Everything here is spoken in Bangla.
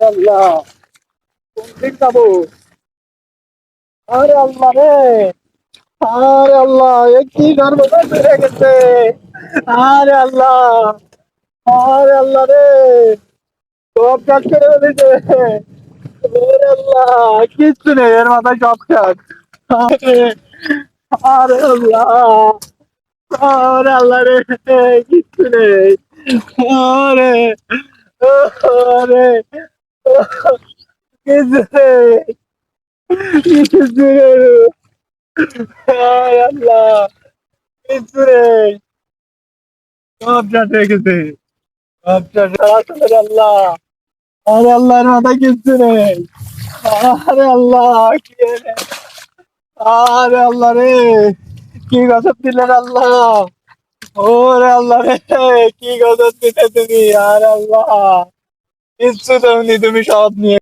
আল্লাহ, কোন দিক যাবো? আরে আল্লাহ রে, আরে আল্লাহ, এ কি গর্ভপাত হয়ে গেছে। আরে আল্লাহ, আরে আল্লাহ রে, সব কাজ করে দিতে। ওরে আল্লাহ, কিচ্ছু নেই এর মাথায়, সব কাজ। আরে, আরে আল্লাহ, আরে আল্লাহ রে, কিচ্ছু নেই। আরে, আরে, কিছু নেই, কিছু নেই। আরে আল্লাহ, কিচ্ছু নেই, সব শেষ হয়ে গেছে, সব শেষ। আরে আল্লাহ, আরে আল্লাহর মাথায় কিচ্ছু নেই। আরে আল্লাহ, কি রে? আরে আল্লাহ রে, কি গজব দিলেন আল্লাহ। ওরে আল্লাহ রে, কি গজব দিলে তুমি। আর আল্লাহ, কিচ্ছু তুমি সব নিয়ে